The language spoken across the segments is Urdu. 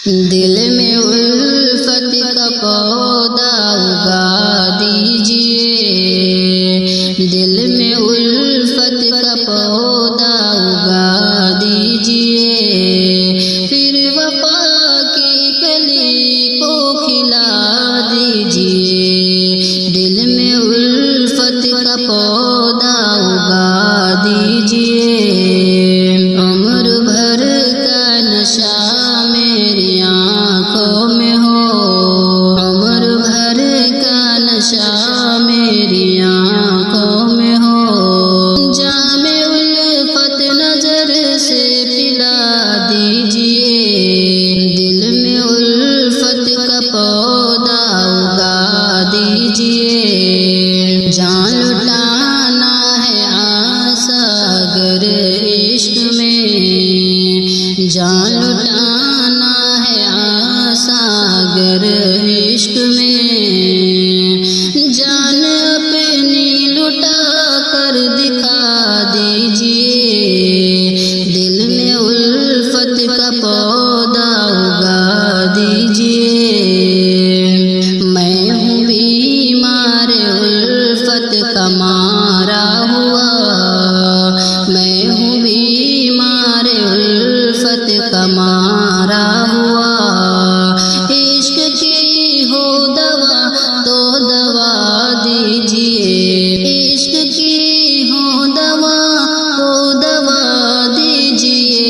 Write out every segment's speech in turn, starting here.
دل میں الفت کا پودا اگا دیجئے، دل میں الفت کا پودا اگا دیجئے، پھر وفا کی کلی کو کھلا دیجئے، دل میں الفت کا پودا اگا دیجئے، عمر بھر کا نشہ میری آنکھوں میں ہو، عمر بھر کا نشہ میری آنکھوں میں ہو، جام الفت نظر سے پلا دیجئے، دل میں الفت کا پودا اگا دیجئے، جان لٹانا ہے آسا اگر عشق میں، جان لٹانا ہے آسا اگر عشق میں، جان اپنی لٹا کر دکھا دیجئے، دل میں الفت کا پودا اگا دیجئے، میں ہوں بیمار الفت کا مارا ہوا، میں ہوں بیمار الفت کا مارا ہوا، عشق کی ہو دوا تو دوا دیجئے، عشق کی ہو دوا تو دوا دیجئے،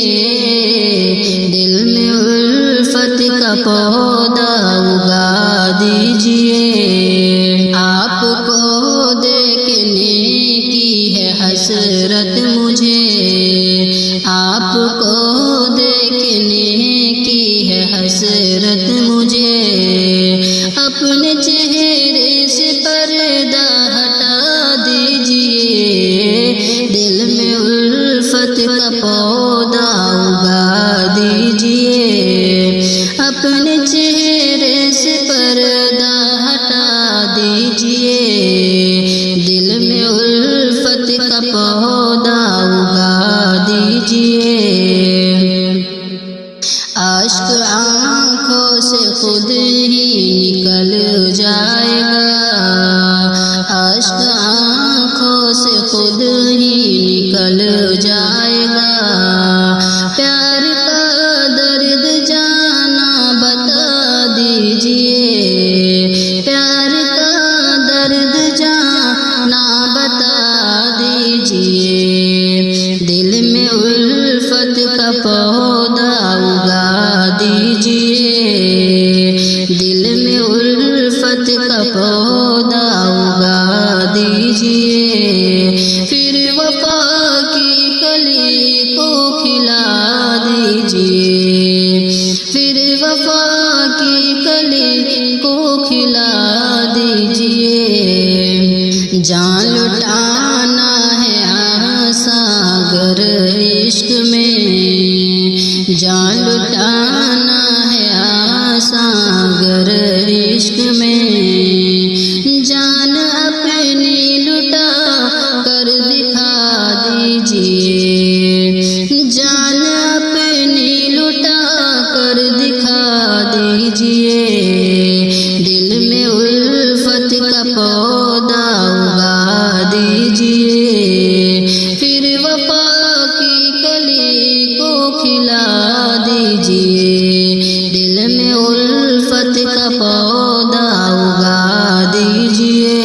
دل میں الفت کا پودا اگا دیجئے، آپ کو دیکھنے کی ہے حسرت مجھے، آپ کو دیکھنے کی ہے حسرت مجھے، اپنے چہرے سے پردہ ہٹا دیجئے، دل میں الفت کا پودا اگا دیجئے، اپنے چہرے سے پردہ ہٹا دیجئے، دل میں الفت کا پودا اگا دیجئے، اشک آنکھوں سے خود ہی نکل جائے گا، اشک آنکھوں سے خود ہی نکل جائے گا، پیار کا درد جانا بتا دیجئے، پیار کا درد جانا بتا دیجئے، دل میں الفت کا پودا اگا دیجئے، دل میں الفت کا پودا اگا دیجئے، پھر وفا کی کلی کو کھلا دیجئے، پھر وفا کی کلی کو کھلا دیجئے، جان لٹانا ہے آسا اگر عشق میں، جان لٹانا ہے آسا اگر عشق میں، جان اپنی لٹا کر دکھا دیجئے، جان اپنی لٹا کر دکھا دیجئے، دل میں الفت کا پودا اگا دیجئے، پھر وفا کی کلی کو کھلا دیجئے، دل میں الفت کا پودا اگا دیجئے۔